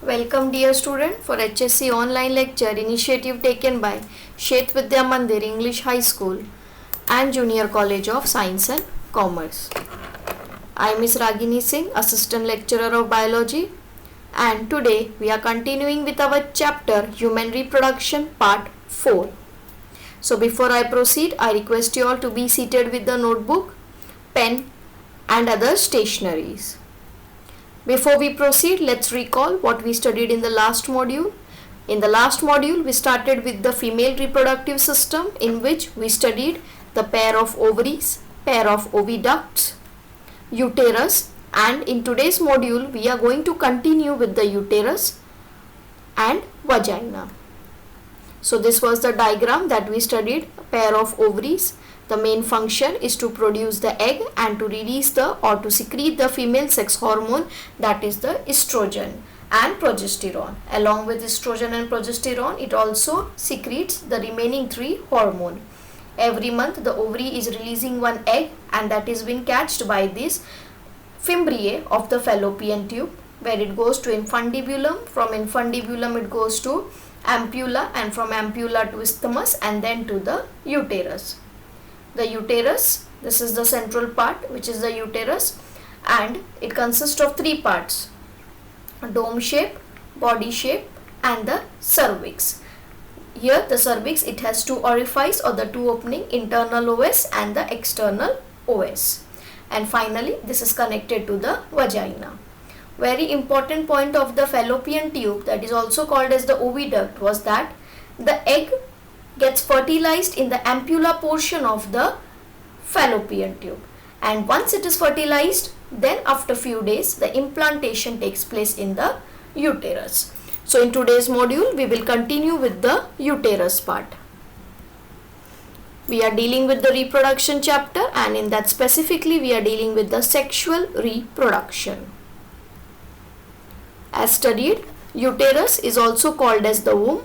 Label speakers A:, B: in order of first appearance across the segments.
A: Welcome dear student for HSC online lecture initiative taken by Shet Vidya Mandir English High School and Junior College of Science and Commerce. I am Ms. Ragini Singh, Assistant Lecturer of Biology, and today we are continuing with our chapter Human Reproduction Part 4. So before I proceed, I request you all to be seated with the notebook, pen and other stationeries. Before we proceed, let's recall what we studied in the last module. In the last module, we started with the female reproductive system, in which we studied the pair of ovaries, pair of oviducts, uterus, and in today's module, we are going to continue with the uterus and vagina. So this was the diagram that we studied, pair of ovaries. The main function is to produce the egg and to release or to secrete the female sex hormone, that is the estrogen and progesterone. Along with estrogen and progesterone, it also secretes the remaining three hormones. Every month the ovary is releasing one egg, and that is being catched by this fimbriae of the fallopian tube, where it goes to infundibulum. From infundibulum it goes to ampulla, and from ampulla to isthmus, and then to the uterus. The uterus, this is the central part, which is the uterus, and it consists of three parts: dome shape, body shape, and the cervix. Here the cervix, it has two orifices or the two opening, internal OS and the external OS. And finally this is connected to the vagina. Very important point of the fallopian tube, that is also called as the oviduct, was that the egg gets fertilized in the ampulla portion of the fallopian tube, and once it is fertilized, then after few days the implantation takes place in the uterus. So in today's module we will continue with the uterus part. We are dealing with the reproduction chapter, and in that specifically we are dealing with the sexual reproduction. As studied, uterus is also called as the womb.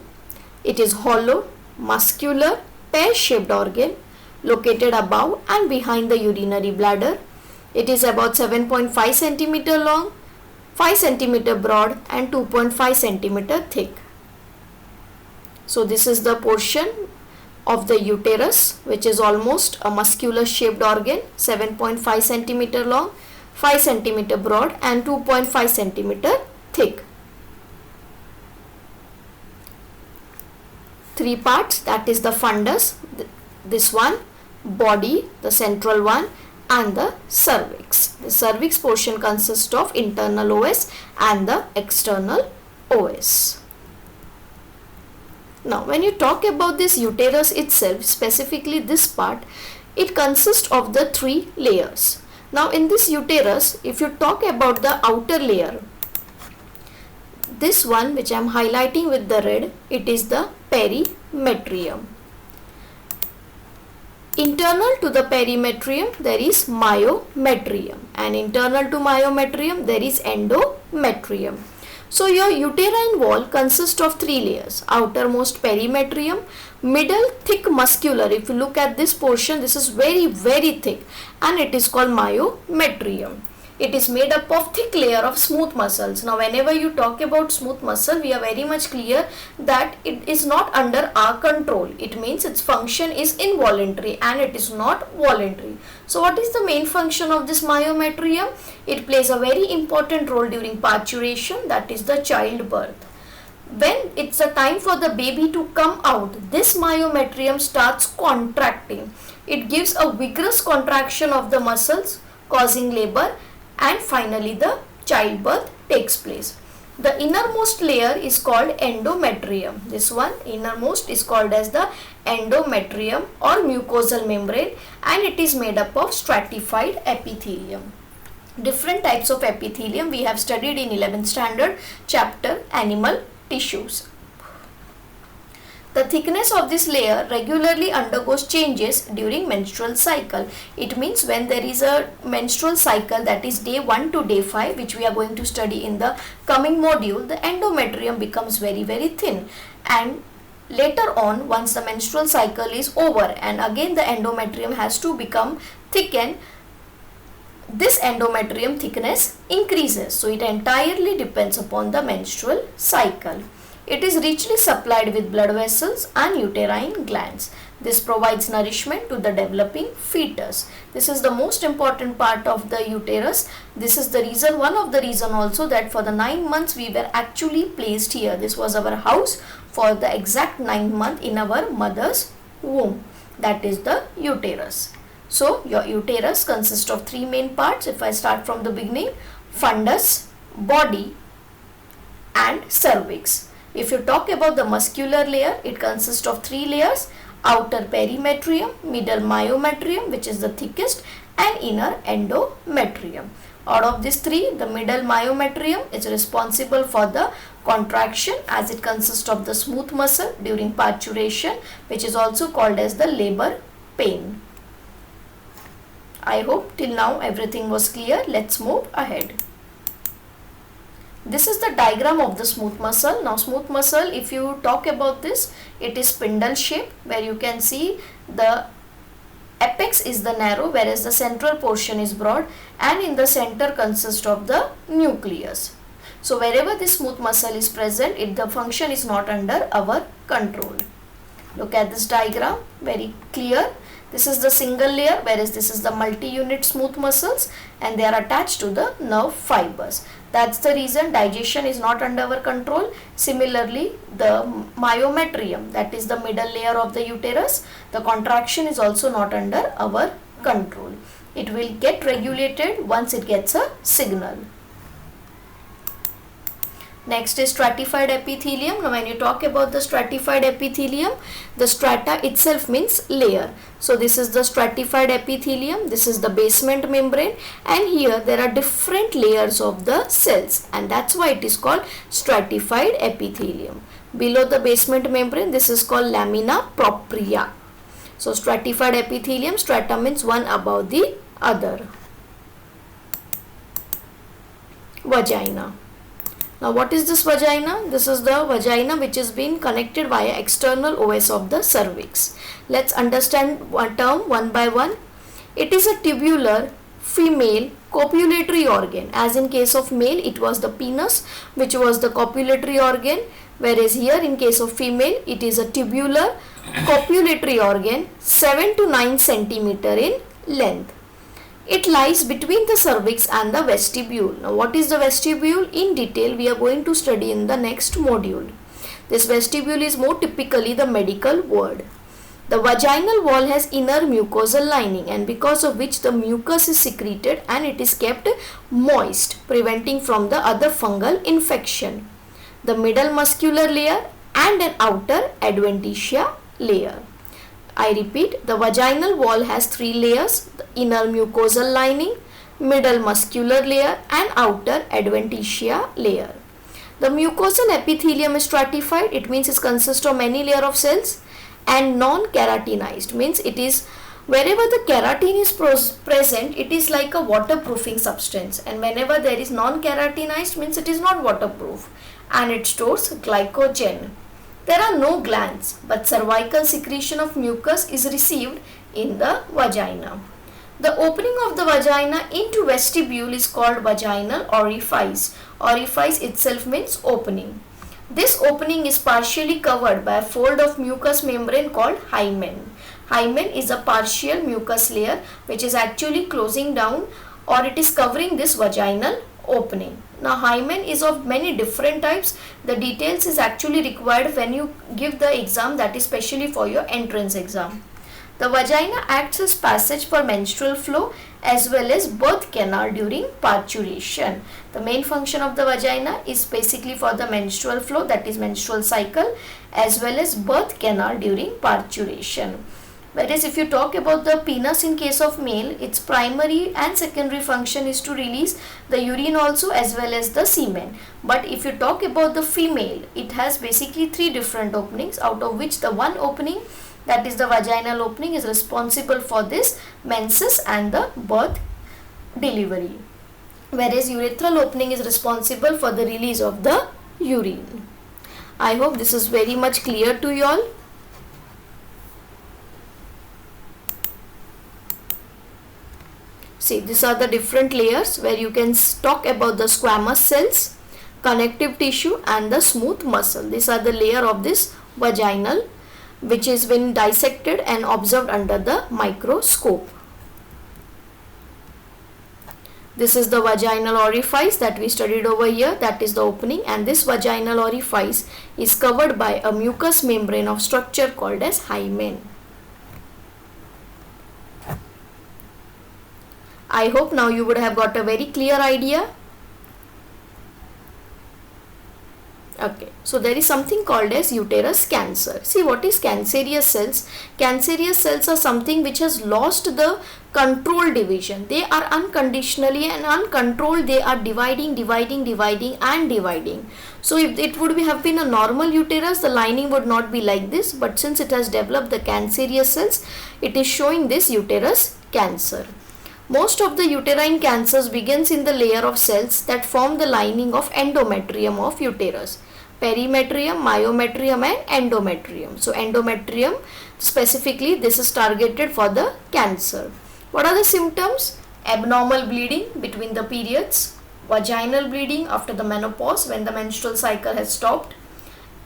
A: It is hollow, muscular, pear-shaped organ located above and behind the urinary bladder. It is about 7.5 cm long, 5 cm broad, and 2.5 cm thick. So this is the portion of the uterus, which is almost a muscular shaped organ, 7.5 cm long, 5 cm broad, and 2.5 cm thick. Three parts, that is the fundus, this one, body, the central one, and the cervix. The cervix portion consists of internal OS and the external OS. Now when you talk about this uterus itself, specifically this part, it consists of the three layers. Now in this uterus, if you talk about the outer layer, this one which I am highlighting with the red, it is the perimetrium. Internal to the perimetrium there is myometrium, and internal to myometrium there is endometrium. So your uterine wall consists of three layers: outermost perimetrium, middle thick muscular. If you look at this portion, this is very thick, and it is called myometrium. It is made up of thick layer of smooth muscles. Now whenever you talk about smooth muscle, we are very much clear that it is not under our control. It means its function is involuntary and it is not voluntary. So what is the main function of this myometrium? It plays a very important role during parturition, that is the childbirth. When it's a time for the baby to come out, this myometrium starts contracting. It gives a vigorous contraction of the muscles, causing labor, and finally the childbirth takes place. The innermost layer is called endometrium. This one, innermost, is called as the endometrium or mucosal membrane, and it is made up of stratified epithelium. Different types of epithelium we have studied in 11th standard chapter animal tissues. The thickness of this layer regularly undergoes changes during menstrual cycle. It means when there is a menstrual cycle, that is day 1 to day 5, which we are going to study in the coming module, the endometrium becomes very thin, and later on, once the menstrual cycle is over and again the endometrium has to become thickened, this endometrium thickness increases. So it entirely depends upon the menstrual cycle. It is richly supplied with blood vessels and uterine glands. This provides nourishment to the developing fetus. This is the most important part of the uterus. This is the reason, one of the reason also, that for the 9 months we were actually placed here. This was our house for the exact 9 months in our mother's womb. That is the uterus. So your uterus consists of 3 main parts. If I start from the beginning: fundus, body and cervix. If you talk about the muscular layer, it consists of 3 layers: outer perimetrium, middle myometrium, which is the thickest, and inner endometrium. Out of these 3, the middle myometrium is responsible for the contraction, as it consists of the smooth muscle during parturition, which is also called as the labor pain. I hope till now everything was clear. Let's move ahead. This is the diagram of the smooth muscle. Now smooth muscle, if you talk about this, it is spindle shape, where you can see the apex is the narrow, whereas the central portion is broad, and in the center consists of the nucleus. So wherever this smooth muscle is present, the function is not under our control. Look at this diagram, very clear. This is the single layer, whereas this is the multi-unit smooth muscles, and they are attached to the nerve fibers. That's the reason digestion is not under our control. Similarly, the myometrium, that is the middle layer of the uterus, the contraction is also not under our control. It will get regulated once it gets a signal. Next is stratified epithelium. Now when you talk about the stratified epithelium, the strata itself means layer. So this is the stratified epithelium, this is the basement membrane, and here there are different layers of the cells, and that's why it is called stratified epithelium. Below the basement membrane, this is called lamina propria. So stratified epithelium, strata means one above the other. Vagina. Now what is this vagina? This is the vagina which is being connected via external OS of the cervix. Let's understand one term one by one. It is a tubular female copulatory organ. As in case of male, it was the penis which was the copulatory organ, whereas here in case of female, it is a tubular copulatory organ 7 to 9 centimeter in length. It lies between the cervix and the vestibule. Now what is the vestibule? In detail we are going to study in the next module. This vestibule is more typically the medical word. The vaginal wall has inner mucosal lining, and because of which the mucus is secreted and it is kept moist, preventing from the other fungal infection. The middle muscular layer and an outer adventitia layer. I repeat, the vaginal wall has 3 layers: the inner mucosal lining, middle muscular layer, and outer adventitia layer. The mucosal epithelium is stratified. It means it consists of many layers of cells, and non-keratinized means it is wherever the keratin is present, it is like a waterproofing substance, and whenever there is non-keratinized means it is not waterproof, and it stores glycogen. There are no glands, but cervical secretion of mucus is received in the vagina. The opening of the vagina into vestibule is called vaginal orifice. Orifice itself means opening. This opening is partially covered by a fold of mucous membrane called hymen. Hymen is a partial mucus layer which is actually closing down, or it is covering this vaginal opening. Now hymen is of many different types. The details is actually required when you give the exam, that is specially for your entrance exam. The vagina acts as passage for menstrual flow as well as birth canal during parturition. The main function of the vagina is basically for the menstrual flow, that is menstrual cycle, as well as birth canal during parturition. Whereas if you talk about the penis in case of male, its primary and secondary function is to release the urine also as well as the semen. But if you talk about the female, it has basically 3 different openings, out of which the one opening, that is the vaginal opening, is responsible for this menses and the birth delivery. Whereas urethral opening is responsible for the release of the urine. I hope this is very much clear to you all. See, these are the different layers where you can talk about the squamous cells, connective tissue and the smooth muscle. These are the layer of this vaginal, which is been dissected and observed under the microscope. This is the vaginal orifice that we studied over here, that is the opening, and this vaginal orifice is covered by a mucous membrane of structure called as hymen. I hope now you would have got a very clear idea. Okay, so there is something called as uterus cancer. See, what is cancerous cells? Cancerous cells are something which has lost the control division. They are unconditionally and uncontrolled. They are dividing and dividing. So if it would have been a normal uterus, the lining would not be like this. But since it has developed the cancerous cells, it is showing this uterus cancer. Most of the uterine cancers begins in the layer of cells that form the lining of endometrium of uterus. Perimetrium, myometrium and endometrium. So endometrium, specifically this is targeted for the cancer. What are the symptoms? Abnormal bleeding between the periods, vaginal bleeding after the menopause when the menstrual cycle has stopped,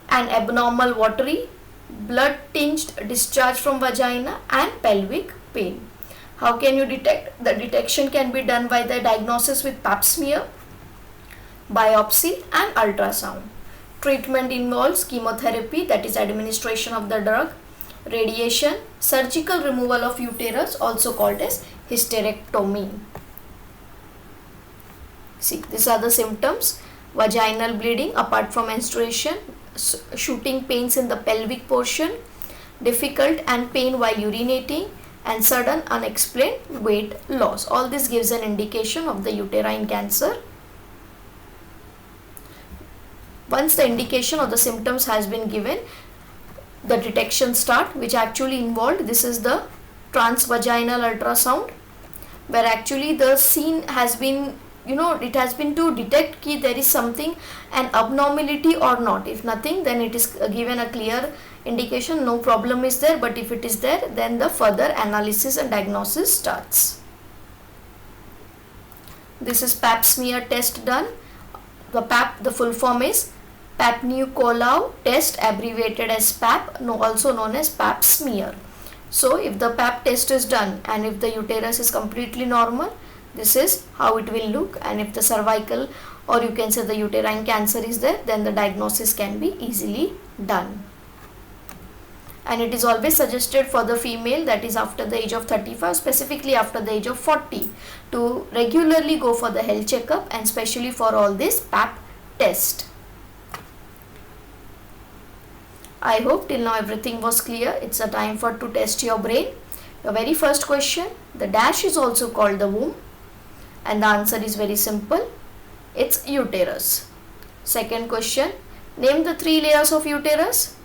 A: and abnormal watery, blood tinged discharge from vagina and pelvic pain. How can you detect? The detection can be done by the diagnosis with pap smear, biopsy and ultrasound. Treatment involves chemotherapy, that is administration of the drug, radiation, surgical removal of uterus, also called as hysterectomy. See, these are the symptoms: vaginal bleeding apart from menstruation, shooting pains in the pelvic portion, difficult and pain while urinating, and sudden unexplained weight loss. All this gives an indication of the uterine cancer. Once the indication or the symptoms has been given, the detection start, which actually involved, this is the transvaginal ultrasound, where actually the scene has been, it has been to detect ki there is something, an abnormality or not. If nothing, then it is given a clear indication, no problem is there. But if it is there, then the further analysis and diagnosis starts. This is pap smear test done. The pap, the full form is Pap-Nicolau test, abbreviated as PAP, also known as pap smear. So if the pap test is done and if the uterus is completely normal, this is how it will look. And if the cervical, or you can say the uterine cancer is there, then the diagnosis can be easily done. And it is always suggested for the female, that is after the age of 35, specifically after the age of 40, to regularly go for the health checkup, and especially for all this pap test. I hope till now everything was clear. It's a time for to test your brain. Your very first question, the dash is also called the womb, and the answer is very simple. It's uterus. Second question, name the three layers of uterus.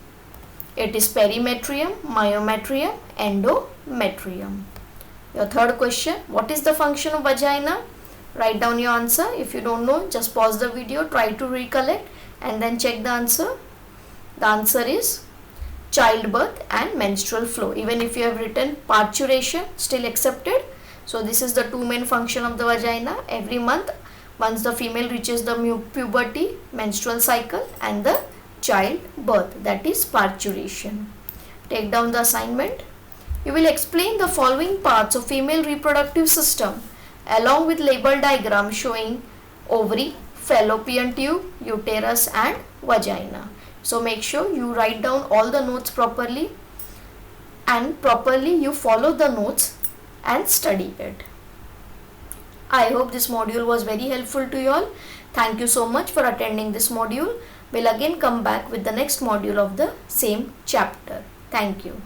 A: It is perimetrium, myometrium, endometrium. Your third question, what is the function of vagina? Write down your answer. If you don't know, just pause the video, try to recollect and then check the answer. The answer is childbirth and menstrual flow. Even if you have written parturition, still accepted. So this is the two main function of the vagina. Every month, once the female reaches the puberty, menstrual cycle, and the childbirth, that is parturition. Take down the assignment. You will explain the following parts of female reproductive system along with label diagram showing ovary, fallopian tube, uterus and vagina. So make sure you write down all the notes properly, and properly you follow the notes and study it. I hope this module was very helpful to you all. Thank you so much for attending this module. We'll again come back with the next module of the same chapter. Thank you.